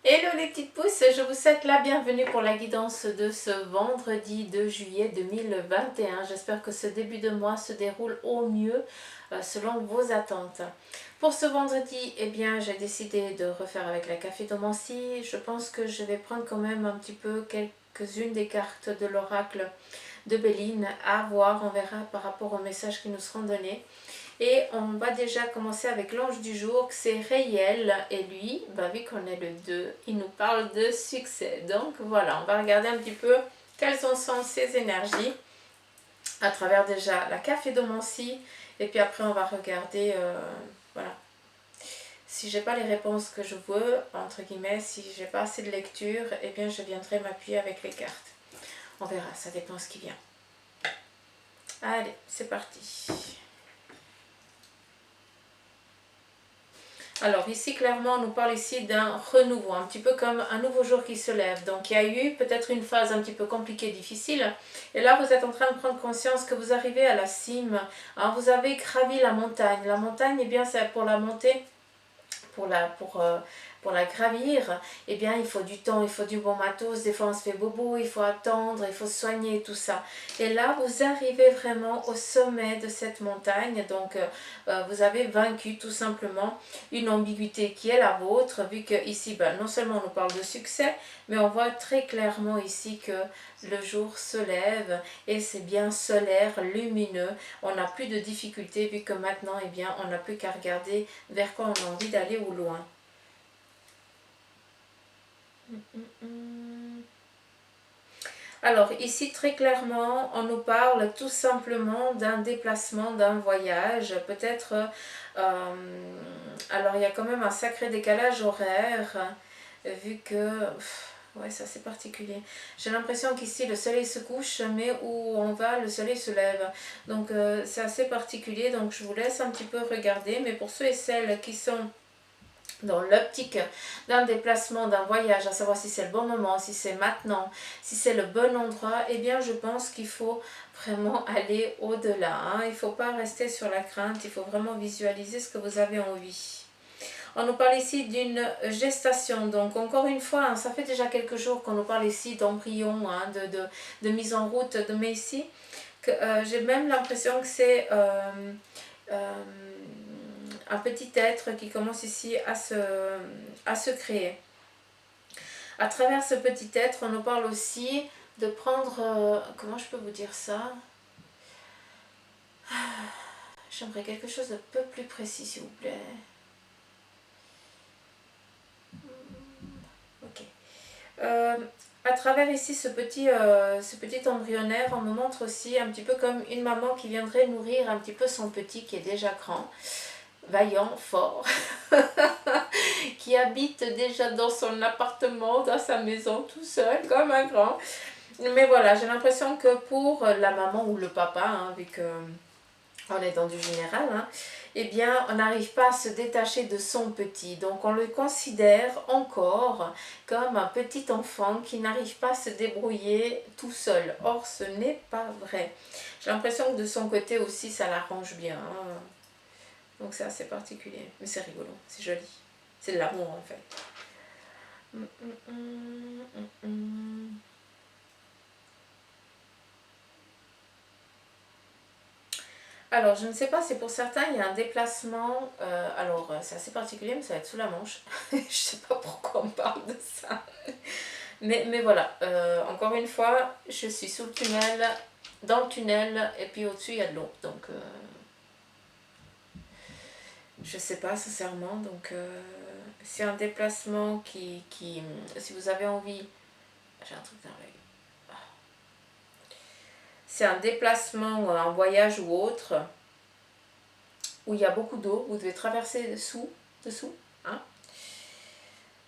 Hello les petites pousses, je vous souhaite la bienvenue pour la guidance de ce vendredi 2 juillet 2021. J'espère que ce début de mois se déroule au mieux selon vos attentes. Pour ce vendredi, eh bien, j'ai décidé de refaire avec la cafédomancie. Je pense que je vais prendre quand même un petit peu quelques-unes des cartes de l'oracle de Béline à voir. On verra par rapport aux messages qui nous seront donnés. Et on va déjà commencer avec l'ange du jour, que c'est Réel. Et lui, bah, vu qu'on est le 2, il nous parle de succès. Donc voilà, on va regarder un petit peu quelles sont ses énergies à travers déjà la cafédomancie. Et puis après, on va regarder, voilà, si j'ai pas les réponses que je veux, entre guillemets, si j'ai pas assez de lecture, eh bien je viendrai m'appuyer avec les cartes. On verra, ça dépend ce qui vient. Allez, c'est parti. Alors ici clairement on nous parle ici d'un renouveau, un petit peu comme un nouveau jour qui se lève. Donc il y a eu peut-être une phase un petit peu compliquée, difficile. Et là vous êtes en train de prendre conscience que vous arrivez à la cime. Alors, vous avez gravi la montagne. La montagne, eh bien c'est pour la montée, pour la gravir, eh bien il faut du temps, il faut du bon matos, des fois on se fait bobo, il faut attendre, il faut soigner tout ça. Et là vous arrivez vraiment au sommet de cette montagne, donc vous avez vaincu tout simplement une ambiguïté qui est la vôtre, vu que ici non seulement on nous parle de succès, mais on voit très clairement ici que le jour se lève et c'est bien solaire, lumineux, on n'a plus de difficultés vu que maintenant eh bien on n'a plus qu'à regarder vers quoi on a envie d'aller ou loin. Alors ici très clairement on nous parle tout simplement d'un déplacement, d'un voyage, peut-être alors il y a quand même un sacré décalage horaire vu que ouais, c'est assez particulier. J'ai l'impression qu'ici le soleil se couche, mais où on va, le soleil se lève. Donc c'est assez particulier, donc je vous laisse un petit peu regarder. Mais pour ceux et celles qui sont dans l'optique d'un déplacement, d'un voyage, à savoir si c'est le bon moment, si c'est maintenant, si c'est le bon endroit, eh bien je pense qu'il faut vraiment aller au-delà. Hein. Il ne faut pas rester sur la crainte, il faut vraiment visualiser ce que vous avez envie. On nous parle ici d'une gestation, donc encore une fois, hein, ça fait déjà quelques jours qu'on nous parle ici d'embryon, hein, de mise en route, mais ici, j'ai même l'impression que c'est un petit être qui commence ici à se créer. À travers ce petit être, on nous parle aussi de prendre, comment je peux vous dire ça? J'aimerais quelque chose de peu plus précis s'il vous plaît. Ok. À travers ici ce petit embryonnaire, on me montre aussi un petit peu comme une maman qui viendrait nourrir un petit peu son petit qui est déjà grand, vaillant, fort, qui habite déjà dans son appartement, dans sa maison, tout seul, comme un grand. Mais voilà, j'ai l'impression que pour la maman ou le papa, hein, vu que on est dans du général, hein, eh bien, on n'arrive pas à se détacher de son petit. Donc, on le considère encore comme un petit enfant qui n'arrive pas à se débrouiller tout seul. Or, ce n'est pas vrai. J'ai l'impression que de son côté aussi, ça l'arrange bien. Hein. Donc, c'est assez particulier. Mais c'est rigolo, c'est joli. C'est de l'amour, en fait. Alors, je ne sais pas, c'est pour certains, il y a un déplacement. Alors, c'est assez particulier, mais ça va être sous la Manche. Je ne sais pas pourquoi on parle de ça. Mais voilà, encore une fois, je suis sous le tunnel, dans le tunnel, et puis au-dessus, il y a de l'eau. Donc, je ne sais pas, sincèrement. Donc, c'est un déplacement qui, si vous avez envie. J'ai un truc dans l'œil. C'est un déplacement, un voyage ou autre, où il y a beaucoup d'eau, vous devez traverser dessous, hein,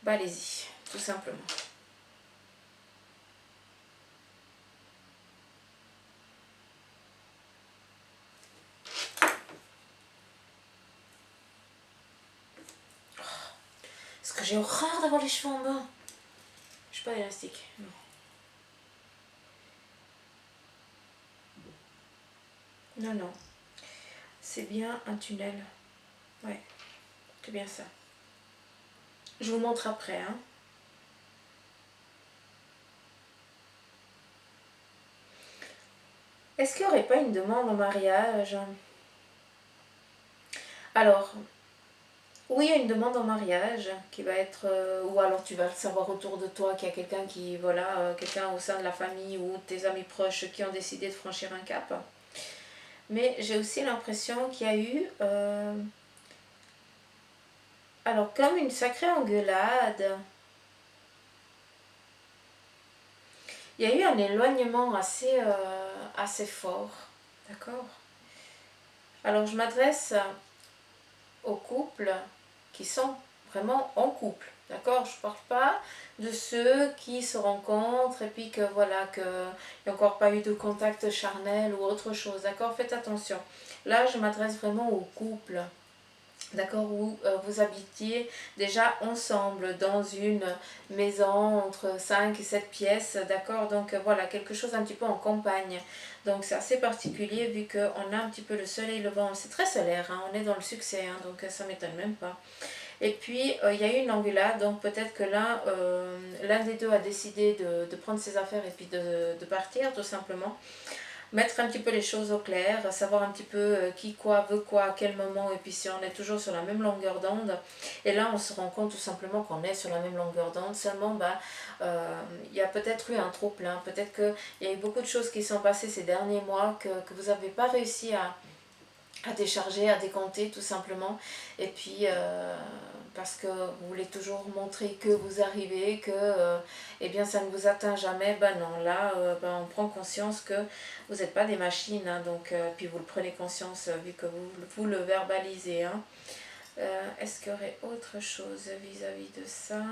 bah allez-y, tout simplement. Parce que j'ai horreur d'avoir les cheveux en bas. Je suis pas élastique, non. Non, non. C'est bien un tunnel. Ouais, c'est bien ça. Je vous montre après, hein. Est-ce qu'il n'y aurait pas une demande en mariage? Alors, oui, il y a une demande en mariage qui va être... ou alors tu vas le savoir autour de toi qu'il y a quelqu'un qui... Voilà, quelqu'un au sein de la famille ou tes amis proches qui ont décidé de franchir un cap. Mais j'ai aussi l'impression qu'il y a eu... alors, comme une sacrée engueulade, il y a eu un éloignement assez fort. D'accord? Alors, je m'adresse aux couples qui sont vraiment en couple. D'accord? Je ne parle pas de ceux qui se rencontrent et puis que voilà, qu'il n'y a encore pas eu de contact charnel ou autre chose. D'accord? Faites attention. Là, je m'adresse vraiment aux couples. D'accord, où vous habitiez déjà ensemble dans une maison entre 5 et 7 pièces, d'accord, donc voilà, quelque chose un petit peu en campagne, donc c'est assez particulier vu qu'on a un petit peu le soleil levant, c'est très solaire, hein, on est dans le succès, hein, donc ça m'étonne même pas. Et puis il y a eu une engueulade, donc peut-être que l'un des deux a décidé de prendre ses affaires et puis de partir tout simplement, mettre un petit peu les choses au clair, savoir un petit peu qui quoi veut quoi à quel moment, et puis si on est toujours sur la même longueur d'onde. Et là on se rend compte tout simplement qu'on est sur la même longueur d'onde, seulement il y a peut-être eu un trop plein, peut-être qu'il y a eu beaucoup de choses qui sont passées ces derniers mois que vous n'avez pas réussi à décharger, à décompter tout simplement. Et puis parce que vous voulez toujours montrer que vous arrivez, que eh bien ça ne vous atteint jamais. Ben non, là on prend conscience que vous n'êtes pas des machines, hein, donc puis vous le prenez conscience vu que vous le verbalisez, hein. Est-ce qu'il y aurait autre chose vis-à-vis de ça?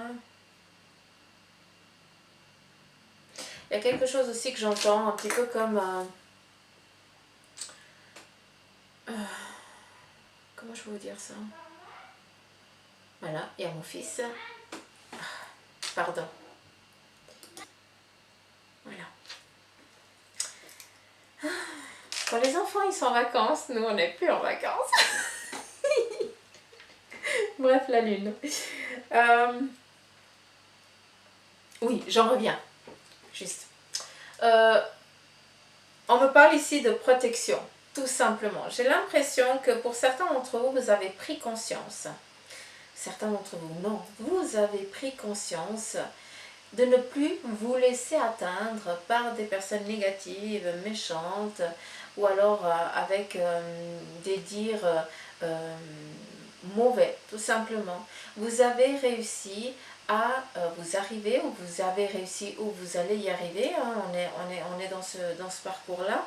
Il y a quelque chose aussi que j'entends un petit peu comme comment je peux vous dire ça? Voilà, il y a mon fils. Pardon. Voilà. Quand les enfants ils sont en vacances, nous on n'est plus en vacances. Bref, la lune. Oui, j'en reviens. Juste. On me parle ici de protection, tout simplement. J'ai l'impression que pour certains d'entre vous, vous avez pris conscience. Certains d'entre vous, non. Vous avez pris conscience de ne plus vous laisser atteindre par des personnes négatives, méchantes, ou alors avec des dires mauvais, tout simplement. Vous avez réussi à vous arriver, ou vous avez réussi, ou vous allez y arriver, hein, on est dans ce parcours-là.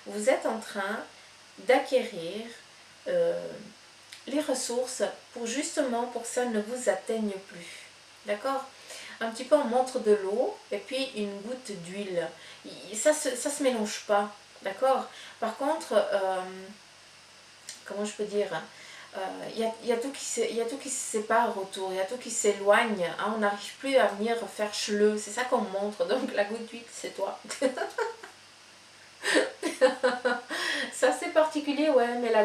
Vous êtes en train d'acquérir les ressources pour justement pour que ça ne vous atteigne plus. D'accord? Un petit peu on montre de l'eau et puis une goutte d'huile. Ça se mélange pas. D'accord? Par contre, comment je peux dire, y a tout y a tout qui se sépare autour, il y a tout qui s'éloigne, hein, on n'arrive plus à venir faire cheleux, c'est ça qu'on montre, donc la goutte d'huile c'est toi. C'est assez particulier, ouais, mais la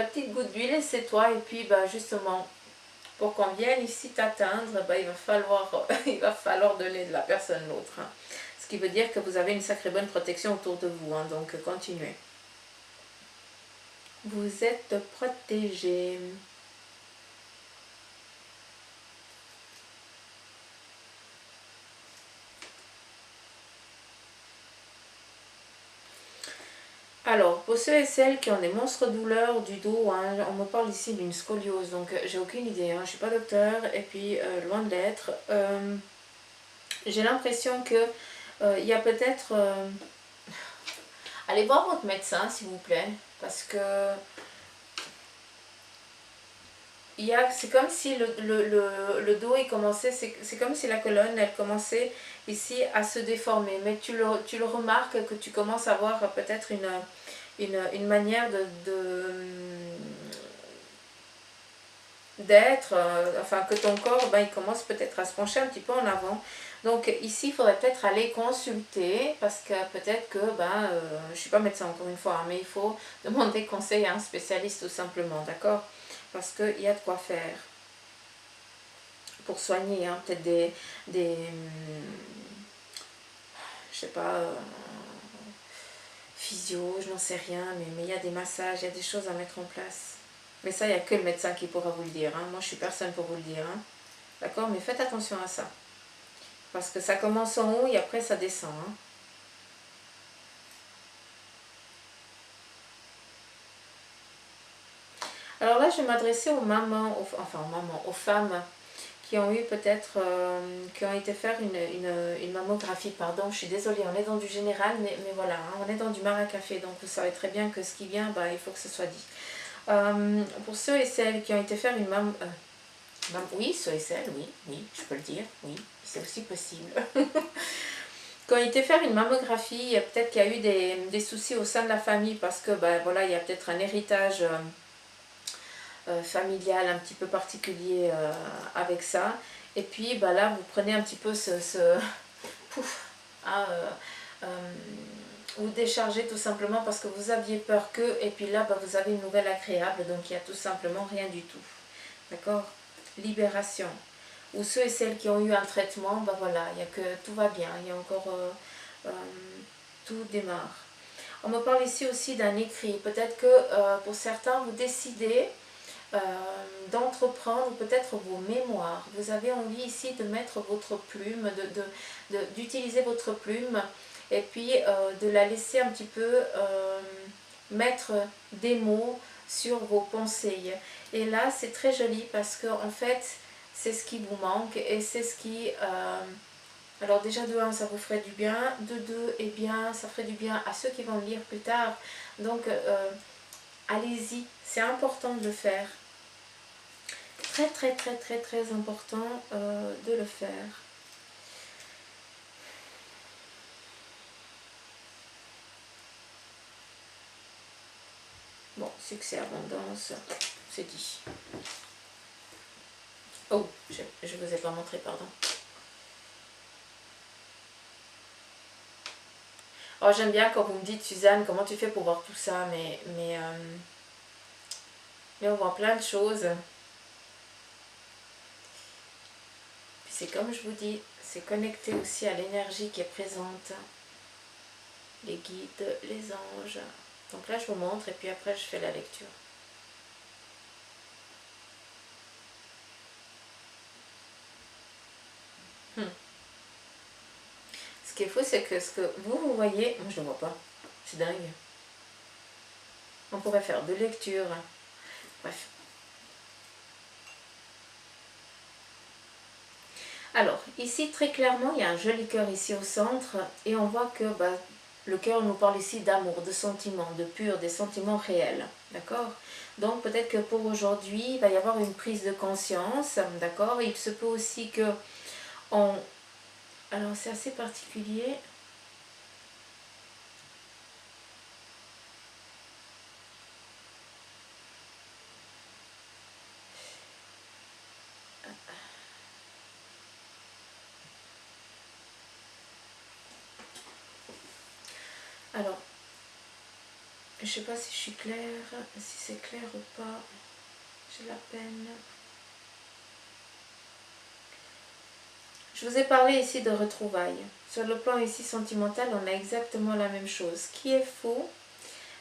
petite goutte d'huile c'est toi, et puis bah, justement, pour qu'on vienne ici t'atteindre, bah, il va falloir donner de la personne l'autre, hein. Ce qui veut dire que vous avez une sacrée bonne protection autour de vous, hein, donc continuez. Vous êtes protégé. Alors, pour ceux et celles qui ont des monstres douleurs du dos, hein, on me parle ici d'une scoliose, donc j'ai aucune idée, hein, je ne suis pas docteur, et puis loin de l'être. J'ai l'impression que il y a peut-être... allez voir votre médecin s'il vous plaît, parce que c'est comme si le dos il commençait, c'est comme si la colonne elle commençait ici à se déformer, mais tu le remarques que tu commences à avoir peut-être une manière d'être, enfin que ton corps ben, il commence peut-être à se pencher un petit peu en avant. Donc ici il faudrait peut-être aller consulter, parce que peut-être que je suis pas médecin encore une fois, hein, mais il faut demander conseil à un spécialiste tout simplement, d'accord, parce qu'il y a de quoi faire pour soigner, hein, peut-être je sais pas, physio, je n'en sais rien, mais il y a des massages, il y a des choses à mettre en place. Mais ça, il n'y a que le médecin qui pourra vous le dire. Hein. Moi, je suis personne pour vous le dire. Hein. D'accord? Mais faites attention à ça. Parce que ça commence en haut et après ça descend. Hein. Alors là, je vais m'adresser aux mamans, aux femmes qui ont eu peut-être, qui ont été faire une mammographie, pardon, je suis désolée, on est dans du général, mais voilà, hein, on est dans du maracafé, donc vous savez très bien que ce qui vient, bah, il faut que ce soit dit. Pour ceux et celles qui ont été faire une oui, ceux et celles, oui, je peux le dire, oui, c'est aussi possible. Qui ont été faire une mammographie, peut-être qu'il y a eu des soucis au sein de la famille parce que, bah, voilà, il y a peut-être un héritage familial un petit peu particulier avec ça. Et puis bah là, vous prenez un petit peu pouf, vous déchargez tout simplement parce que vous aviez peur que, et puis là, bah, vous avez une nouvelle agréable, donc il n'y a tout simplement rien du tout. D'accord? Libération. Ou ceux et celles qui ont eu un traitement, bah voilà, il y a que tout va bien, il y a encore tout démarre. On me parle ici aussi d'un écrit. Peut-être que pour certains, vous décidez d'entreprendre peut-être vos mémoires. Vous avez envie ici de mettre votre plume, d'utiliser votre plume et puis de la laisser un petit peu mettre des mots sur vos pensées. Et là, c'est très joli parce que en fait, c'est ce qui vous manque et c'est ce qui... alors déjà de 1, ça vous ferait du bien, de 2, eh bien, ça ferait du bien à ceux qui vont le lire plus tard. Donc, allez-y, c'est important de le faire. Très très très très très important de le faire. Bon, succès, abondance, c'est dit. Oh, je vous ai pas montré, pardon. Oh, j'aime bien quand vous me dites, Suzanne, comment tu fais pour voir tout ça, mais on voit plein de choses. Puis c'est comme je vous dis, c'est connecté aussi à l'énergie qui est présente. Les guides, les anges. Donc là, je vous montre et puis après, je fais la lecture. Ce qui est fou, c'est que ce que vous voyez, moi je ne le vois pas. C'est dingue. On pourrait faire de lecture. Bref. Alors, ici, très clairement, il y a un joli cœur ici au centre. Et on voit que bah, le cœur nous parle ici d'amour, de sentiments, de pur, des sentiments réels. D'accord? Donc, peut-être que pour aujourd'hui, il va y avoir une prise de conscience. D'accord? Il se peut aussi que on... Alors, c'est assez particulier. Alors, je ne sais pas si je suis claire, si c'est clair ou pas. J'ai la peine. Je vous ai parlé ici de retrouvailles. Sur le plan ici sentimental, on a exactement la même chose. Ce qui est faux,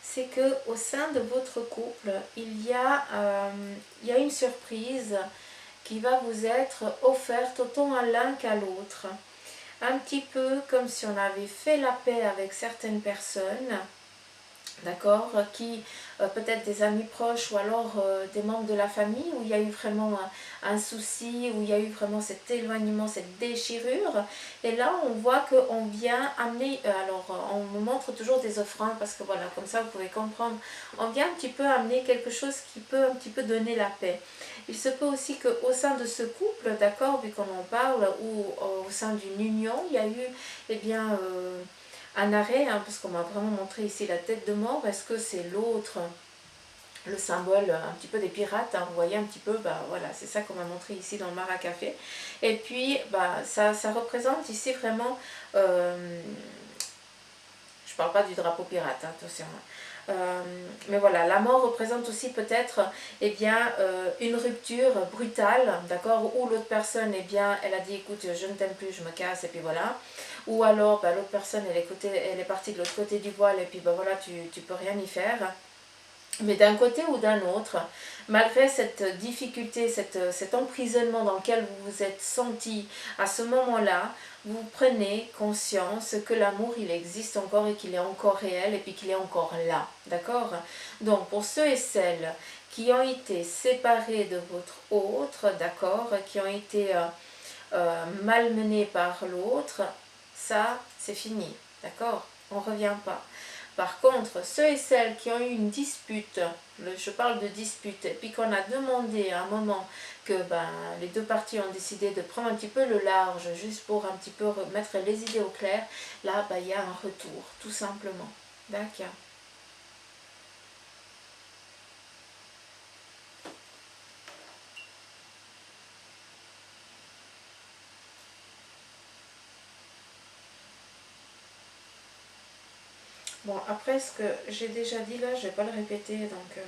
c'est que au sein de votre couple, il y a une surprise qui va vous être offerte autant à l'un qu'à l'autre. Un petit peu comme si on avait fait la paix avec certaines personnes, d'accord, qui peut-être des amis proches ou alors des membres de la famille où il y a eu vraiment un souci, où il y a eu vraiment cet éloignement, cette déchirure. Et là, on voit qu'on vient amener, alors on me montre toujours des offrandes parce que voilà, comme ça vous pouvez comprendre, on vient un petit peu amener quelque chose qui peut un petit peu donner la paix. Il se peut aussi qu'au sein de ce couple, d'accord, vu qu'on en parle, ou au sein d'une union, il y a eu, eh bien, un arrêt, hein, parce qu'on m'a vraiment montré ici la tête de mort. Est-ce que c'est l'autre, le symbole un petit peu des pirates, hein, vous voyez un petit peu, bah voilà, c'est ça qu'on m'a montré ici dans le maracafé. Et puis, bah, ça représente ici vraiment, je parle pas du drapeau pirate, hein, attention, Mais voilà, la mort représente aussi peut-être eh bien, une rupture brutale, d'accord, où l'autre personne, eh bien, elle a dit écoute, je ne t'aime plus, je me casse, et puis voilà. Ou alors, bah, l'autre personne, elle est partie de l'autre côté du voile, et puis bah, voilà, tu peux rien y faire. Mais d'un côté ou d'un autre, malgré cette difficulté, cet emprisonnement dans lequel vous vous êtes senti à ce moment-là, vous prenez conscience que l'amour, il existe encore et qu'il est encore réel et puis qu'il est encore là. D'accord? Donc, pour ceux et celles qui ont été séparés de votre autre, d'accord, qui ont été malmenés par l'autre, ça, c'est fini. D'accord? On ne revient pas. Par contre, ceux et celles qui ont eu une dispute, je parle de dispute, et puis qu'on a demandé à un moment que les deux parties ont décidé de prendre un petit peu le large, juste pour un petit peu remettre les idées au clair, là, il y a un retour, tout simplement. D'accord. Bon, après, ce que j'ai déjà dit là, je ne vais pas le répéter, donc...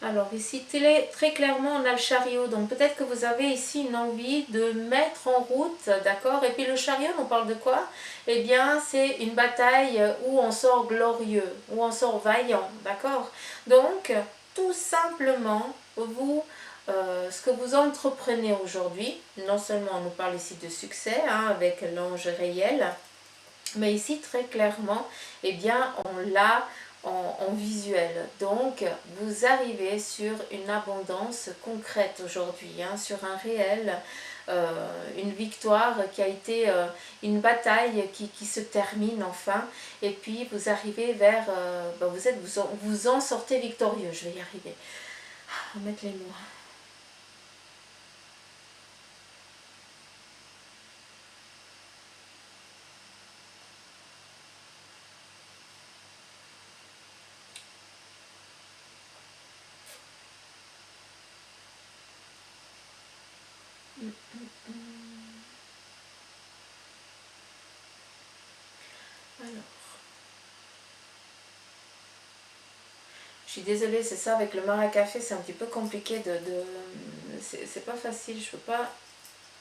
Alors ici, très clairement, on a le chariot. Donc peut-être que vous avez ici une envie de mettre en route, d'accord. Et puis le chariot, on parle de quoi? Eh bien, c'est une bataille où on sort glorieux, où on sort vaillant, d'accord. Donc, tout simplement, ce que vous entreprenez aujourd'hui, non seulement on nous parle ici de succès, hein, avec l'ange réel, mais ici, très clairement, eh bien, on l'a en visuel. Donc, vous arrivez sur une abondance concrète aujourd'hui, hein, sur un réel, une victoire qui a été une bataille qui se termine enfin. Et puis, vous arrivez vers... vous en sortez victorieux. Je vais y arriver. On va mettre les mots. Alors... Je suis désolée, c'est ça, avec le maracafé, c'est un petit peu compliqué c'est pas facile, je peux pas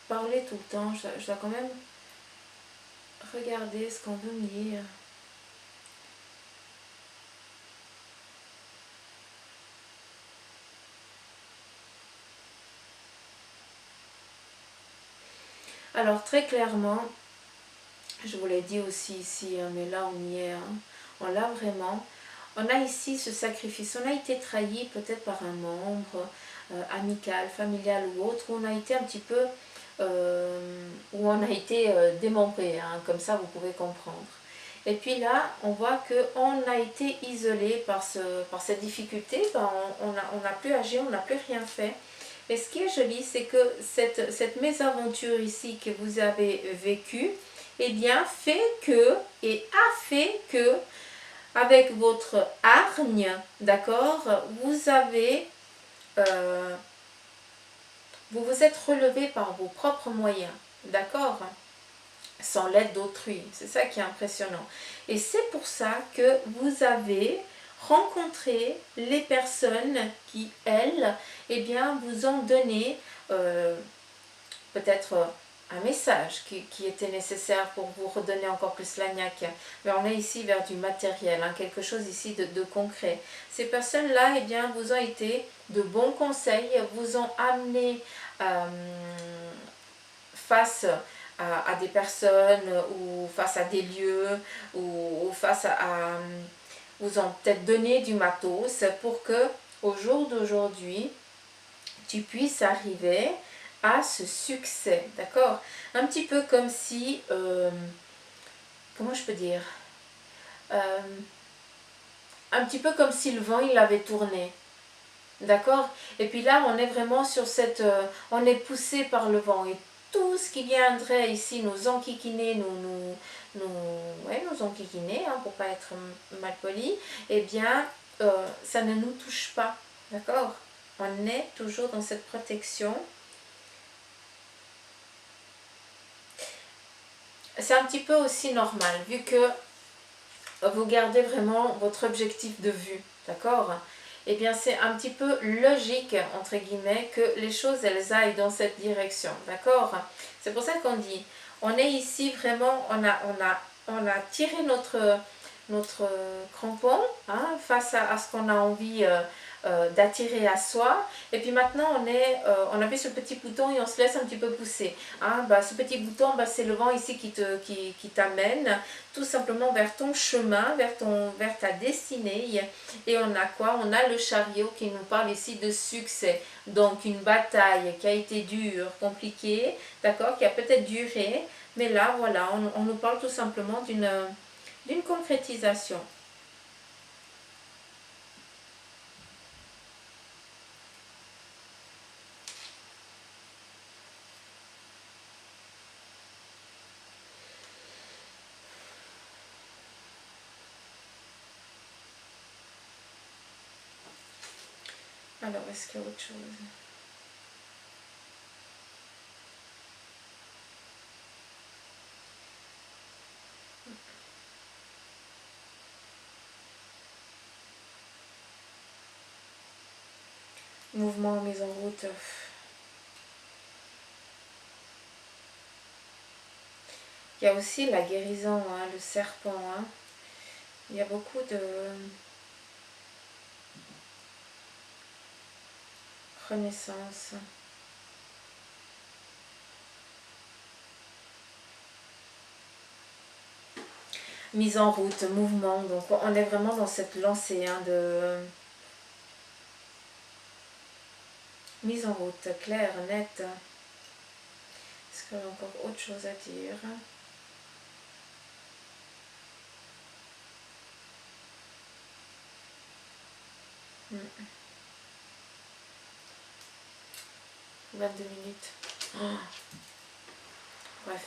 parler tout le temps, je dois quand même regarder ce qu'on veut me dire. Alors très clairement, je vous l'ai dit aussi ici, hein, mais là on y est, hein, on l'a vraiment. On a ici ce sacrifice, on a été trahi peut-être par un membre amical, familial ou autre, où on a été un petit peu, où on a été démembré, hein, comme ça vous pouvez comprendre. Et puis là, on voit qu'on a été isolé par cette difficulté, on n'a plus agi, on n'a plus rien fait. Et ce qui est joli, c'est que cette mésaventure ici que vous avez vécue, eh bien, fait que, et a fait que, avec votre hargne, d'accord, euh, vous vous êtes relevé par vos propres moyens, d'accord, sans l'aide d'autrui. C'est ça qui est impressionnant. Et c'est pour ça que vous avez rencontré les personnes qui, elles, eh bien, vous ont donné peut-être un message qui était nécessaire pour vous redonner encore plus la niaque. Mais on est ici vers du matériel, hein, quelque chose ici de concret. Ces personnes-là, eh bien, vous ont été de bons conseils, vous ont amené face à des personnes ou face à des lieux ou face vous ont peut-être donné du matos pour que au jour d'aujourd'hui tu puisses arriver à ce succès, d'accord? Un petit peu comme si, comment je peux dire, euh, un petit peu comme si le vent il avait tourné, d'accord? Et puis là on est vraiment sur on est poussé par le vent et tout ce qui viendrait ici nous enquiquiner, nous enquiquiner, hein, pour pas être mal poli, eh bien ça ne nous touche pas, d'accord? On est toujours dans cette protection. c'est un petit peu aussi normal, vu que vous gardez vraiment votre objectif de vue, d'accord? Eh bien, c'est un petit peu logique, entre guillemets, que les choses, elles aillent dans cette direction, d'accord? C'est pour ça qu'on dit, on est ici vraiment, on a tiré notre crampon, hein, face à ce qu'on a envie d'attirer à soi. Et puis maintenant, on appuie sur le petit bouton et on se laisse un petit peu pousser. Hein. Bah, ce petit bouton, bah, c'est le vent ici qui t'amène tout simplement vers ton chemin, vers ta destinée. Et on a quoi? On a le chariot qui nous parle ici de succès. Donc une bataille qui a été dure, compliquée, d'accord, qui a peut-être duré. Mais là, voilà, on nous parle tout simplement d'une concrétisation. Alors, est-ce qu'il y a autre chose? Mouvement, mise en route. Il y a aussi la guérison, hein, le serpent. Hein. Il y a beaucoup de renaissance. Mise en route, mouvement. Donc on est vraiment dans cette lancée, hein, de mise en route, claire, nette. Est-ce qu'il y a encore autre chose à dire? Hmm. 22 minutes. Oh. Bref.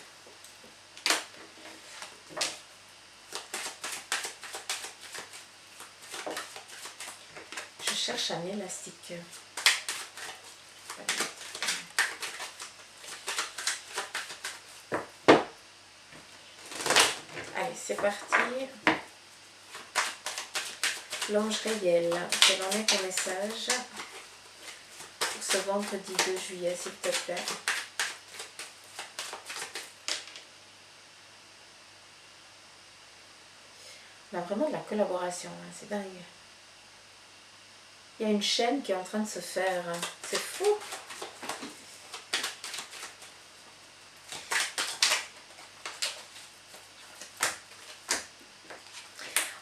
Je cherche un élastique. Allez, c'est parti. L'ange réel, quel en est ton message pour ce vendredi 2 juillet, s'il te plaît? On a vraiment de la collaboration, hein, c'est dingue. Il y a une chaîne qui est en train de se faire, hein. C'est fou.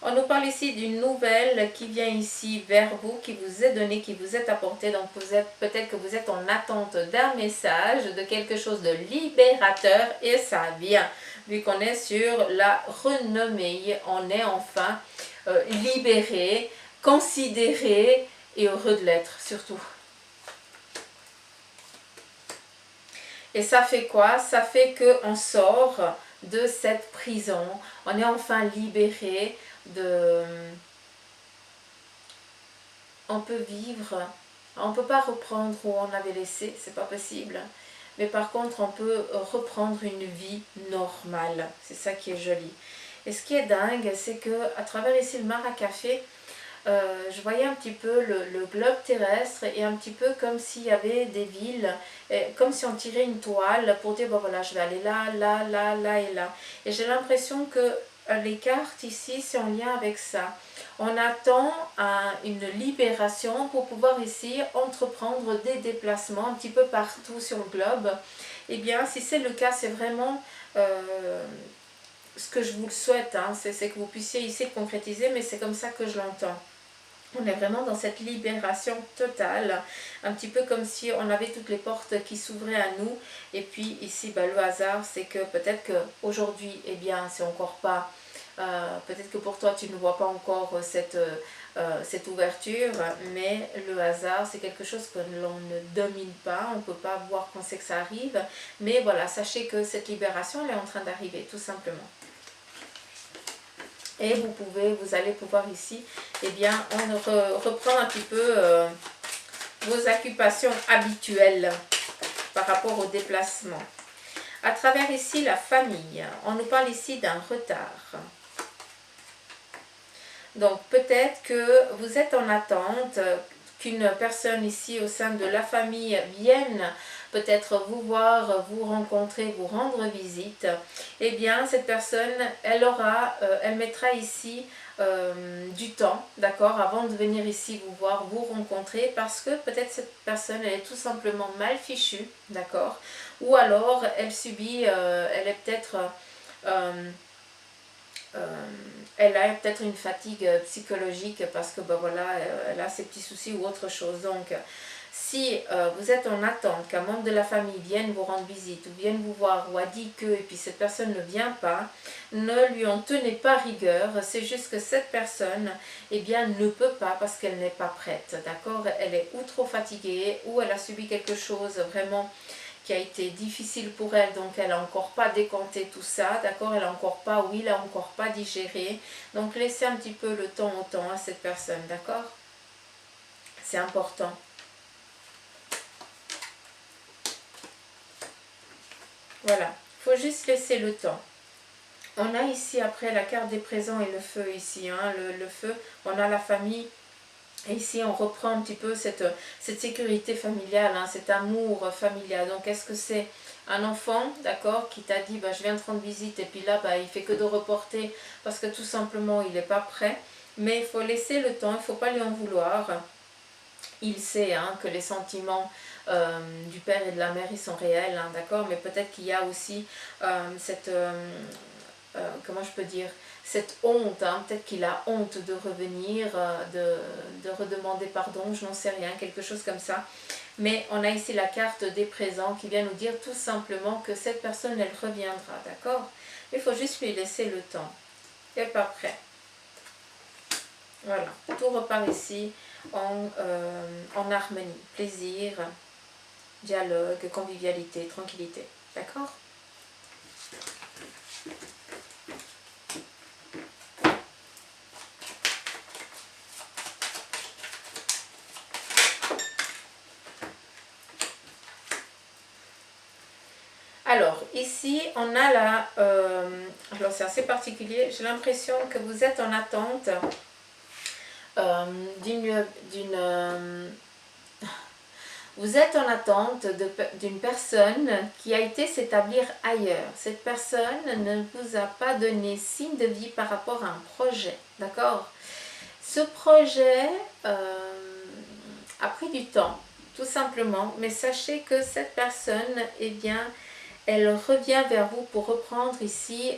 On nous parle ici d'une nouvelle qui vient ici vers vous, qui vous est donnée, qui vous est apportée. Donc peut-être que vous êtes en attente d'un message, de quelque chose de libérateur. Et ça vient, vu qu'on est sur la renommée. On est enfin libéré, considéré et heureux de l'être surtout. Et ça fait quoi? Ça fait qu'on sort de cette prison. On est enfin libéré. On peut vivre, on ne peut pas reprendre où on avait laissé, c'est pas possible, mais par contre on peut reprendre une vie normale, c'est ça qui est joli. Et ce qui est dingue, c'est que à travers ici le mar à café, je voyais un petit peu le globe terrestre et un petit peu comme s'il y avait des villes, comme si on tirait une toile pour dire bon voilà, je vais aller là, là, là, là et là. Et j'ai l'impression que les cartes ici, c'est en lien avec ça. On attend une libération pour pouvoir ici entreprendre des déplacements un petit peu partout sur le globe. Eh bien, si c'est le cas, c'est vraiment ce que je vous le souhaite, hein, c'est que vous puissiez ici le concrétiser, mais c'est comme ça que je l'entends. On est vraiment dans cette libération totale, un petit peu comme si on avait toutes les portes qui s'ouvraient à nous. Et puis ici, bah, le hasard, c'est que peut-être qu'aujourd'hui, eh bien, c'est encore pas... peut-être que pour toi, tu ne vois pas encore cette ouverture, mais le hasard, c'est quelque chose que l'on ne domine pas, on ne peut pas voir quand c'est que ça arrive. Mais voilà, sachez que cette libération, elle est en train d'arriver, tout simplement. Et vous allez pouvoir ici, eh bien, reprendre un petit peu vos occupations habituelles par rapport au déplacement. À travers ici la famille, on nous parle ici d'un retard. Donc peut-être que vous êtes en attente qu'une personne ici au sein de la famille vienne peut-être vous voir, vous rencontrer, vous rendre visite. Eh bien cette personne, elle mettra ici du temps, d'accord, avant de venir ici vous voir, vous rencontrer, parce que peut-être cette personne, elle est tout simplement mal fichue, d'accord, ou alors elle subit, elle est peut-être... elle a peut-être une fatigue psychologique parce que ben voilà, elle a ses petits soucis ou autre chose. Donc si vous êtes en attente qu'un membre de la famille vienne vous rendre visite ou vienne vous voir ou a dit que et puis cette personne ne vient pas, ne lui en tenez pas rigueur. C'est juste que cette personne eh bien, ne peut pas parce qu'elle n'est pas prête, d'accord, elle est ou trop fatiguée ou elle a subi quelque chose vraiment qui a été difficile pour elle, donc elle n'a encore pas décanté tout ça, d'accord, elle n'a encore pas, oui, elle n'a encore pas digéré, donc laissez un petit peu le temps au temps à cette personne, d'accord, c'est important. Voilà, il faut juste laisser le temps. On a ici après la carte des présents et le feu ici, hein, le feu, on a la famille. Et ici, on reprend un petit peu cette sécurité familiale, hein, cet amour familial. Donc, est-ce que c'est un enfant, d'accord, qui t'a dit, bah, je viens te rendre visite, et puis là, bah, il fait que de reporter parce que tout simplement, il n'est pas prêt. Mais il faut laisser le temps, il ne faut pas lui en vouloir. Il sait hein, que les sentiments du père et de la mère, ils sont réels, hein, d'accord, mais peut-être qu'il y a aussi cette... comment je peux dire, cette honte, hein, peut-être qu'il a honte de revenir, de redemander pardon, je n'en sais rien, quelque chose comme ça. Mais on a ici la carte des présents qui vient nous dire tout simplement que cette personne, elle reviendra, d'accord? Il faut juste lui laisser le temps. Elle n'est pas prêt. Voilà, tout repart ici en harmonie, plaisir, dialogue, convivialité, tranquillité, d'accord? Alors, ici, on a la... alors, c'est assez particulier. J'ai l'impression que vous êtes en attente d'une... vous êtes en attente d'une personne qui a été s'établir ailleurs. Cette personne ne vous a pas donné signe de vie par rapport à un projet. D'accord? Ce projet a pris du temps, tout simplement. Mais sachez que cette personne, eh bien... elle revient vers vous pour reprendre ici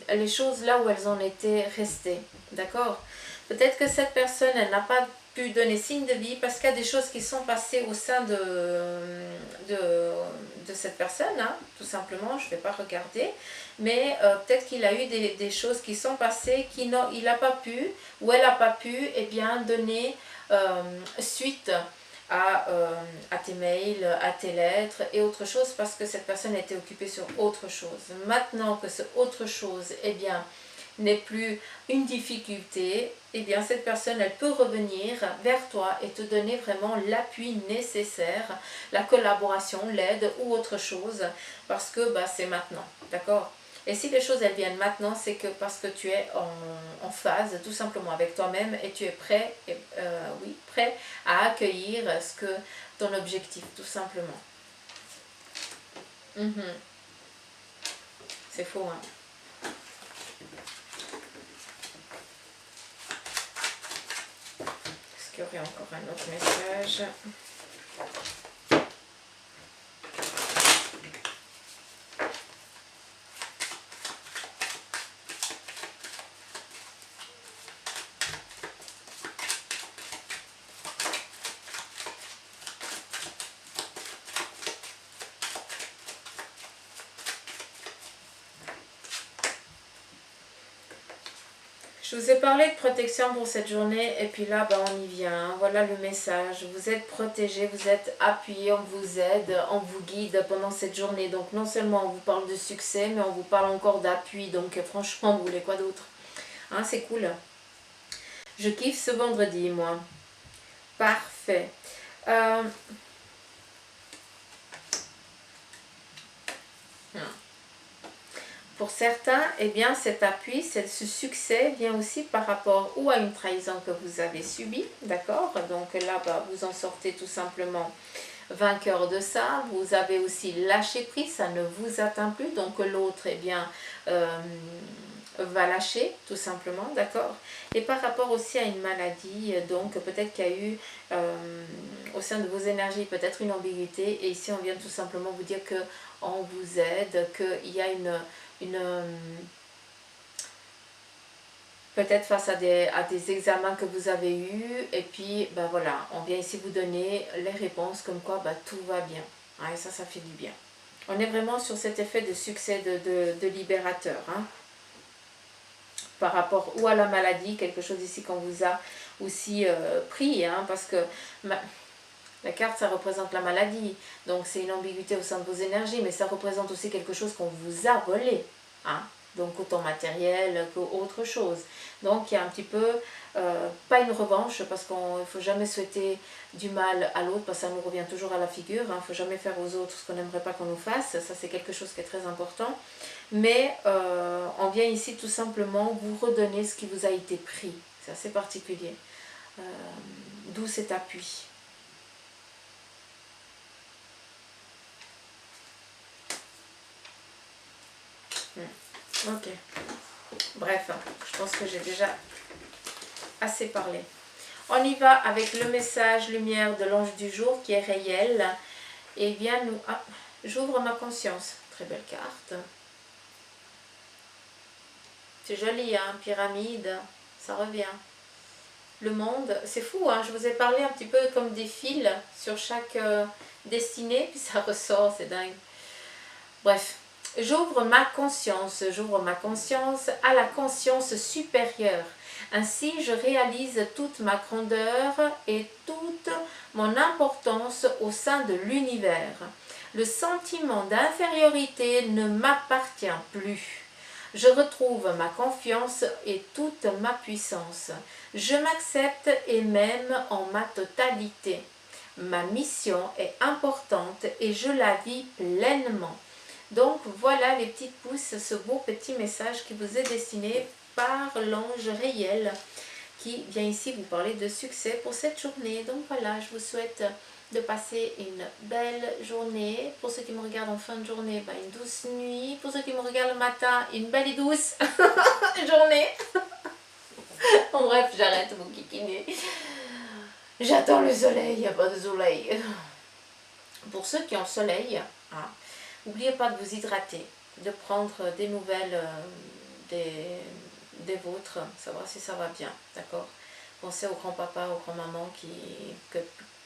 les choses là où elles en étaient restées. D'accord? Peut-être que cette personne, elle n'a pas pu donner signe de vie parce qu'il y a des choses qui sont passées au sein de cette personne, hein, tout simplement, je ne vais pas regarder, mais peut-être qu'il a eu des choses qui sont passées qu'il n'a pas pu, ou elle n'a pas pu, eh bien, donner suite à tes mails, à tes lettres et autre chose parce que cette personne était occupée sur autre chose. Maintenant que ce autre chose, eh bien, n'est plus une difficulté, eh bien cette personne, elle peut revenir vers toi et te donner vraiment l'appui nécessaire, la collaboration, l'aide ou autre chose, parce que bah, c'est maintenant, d'accord? Et si les choses elles viennent maintenant, c'est que parce que tu es en phase tout simplement avec toi-même et tu es prêt, oui, prêt à accueillir ce que ton objectif, tout simplement. C'est faux, hein? Est-ce qu'il y aurait encore un autre message? Je vous ai parlé de protection pour cette journée et puis là, ben, on y vient. Hein. Voilà le message. Vous êtes protégé, vous êtes appuyé, on vous aide, on vous guide pendant cette journée. Donc non seulement on vous parle de succès, mais on vous parle encore d'appui. Donc franchement, vous voulez quoi d'autre? Hein, c'est cool. Je kiffe ce vendredi, moi. Parfait. Pour certains, eh bien, cet appui, ce succès vient aussi par rapport ou à une trahison que vous avez subie, d'accord? Donc là, bah, vous en sortez tout simplement vainqueur de ça. Vous avez aussi lâché prise, ça ne vous atteint plus, donc l'autre, eh bien, va lâcher, tout simplement, d'accord? Et par rapport aussi à une maladie, donc peut-être qu'il y a eu au sein de vos énergies peut-être une ambiguïté, et ici on vient tout simplement vous dire que on vous aide, qu'il y a une peut-être face à des examens que vous avez eus, et puis ben voilà, on vient ici vous donner les réponses comme quoi ben, tout va bien. Et ça fait du bien. On est vraiment sur cet effet de succès de libérateur. Hein, par rapport ou à la maladie, quelque chose ici qu'on vous a aussi pris, hein, parce que la carte, ça représente la maladie, donc c'est une ambiguïté au sein de vos énergies, mais ça représente aussi quelque chose qu'on vous a volé, hein, donc autant matériel qu'autre chose. Donc il y a un petit peu, pas une revanche, parce qu'il ne faut jamais souhaiter du mal à l'autre, parce que ça nous revient toujours à la figure, il ne faut jamais faire aux autres ce qu'on n'aimerait pas qu'on nous fasse, ça c'est quelque chose qui est très important. Mais on vient ici tout simplement vous redonner ce qui vous a été pris, c'est assez particulier, d'où cet appui. Ok, bref, je pense que j'ai déjà assez parlé. On y va avec le message lumière de l'ange du jour qui est réel. Et bien nous... Ah, j'ouvre ma conscience. Très belle carte. C'est joli, hein, pyramide, ça revient. Le monde, c'est fou, hein, je vous ai parlé un petit peu comme des fils sur chaque destinée, puis ça ressort, c'est dingue. Bref. J'ouvre ma conscience à la conscience supérieure. Ainsi, je réalise toute ma grandeur et toute mon importance au sein de l'univers. Le sentiment d'infériorité ne m'appartient plus. Je retrouve ma confiance et toute ma puissance. Je m'accepte et m'aime en ma totalité. Ma mission est importante et je la vis pleinement. Donc voilà les petites pouces, ce beau petit message qui vous est destiné par l'ange réel qui vient ici vous parler de succès pour cette journée. Donc voilà, je vous souhaite de passer une belle journée. Pour ceux qui me regardent en fin de journée, bah, une douce nuit. Pour ceux qui me regardent le matin, une belle et douce journée. En bref, j'arrête mon kikiner. J'attends le soleil, il n'y a pas de soleil. Pour ceux qui ont le soleil, hein, n'oubliez pas de vous hydrater, de prendre des nouvelles des vôtres, savoir si ça va bien, d'accord? Pensez aux grands-papas, aux grands-mamans qui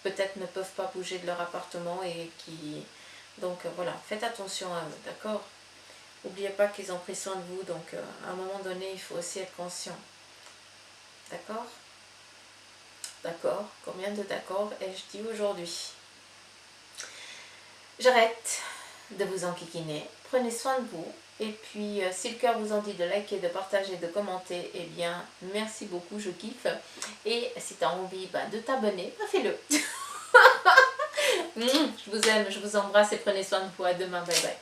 peut-être ne peuvent pas bouger de leur appartement et qui... Donc voilà, faites attention à eux, d'accord? N'oubliez pas qu'ils ont pris soin de vous, donc à un moment donné, il faut aussi être conscient. D'accord? D'accord? Combien de d'accord ai-je dit aujourd'hui? J'arrête de vous enquiquiner. Prenez soin de vous. Et puis, si le cœur vous en dit de liker, de partager, de commenter, eh bien, merci beaucoup, je kiffe. Et si tu as envie de t'abonner, fais-le. Je vous aime, je vous embrasse et prenez soin de vous. À demain, bye bye.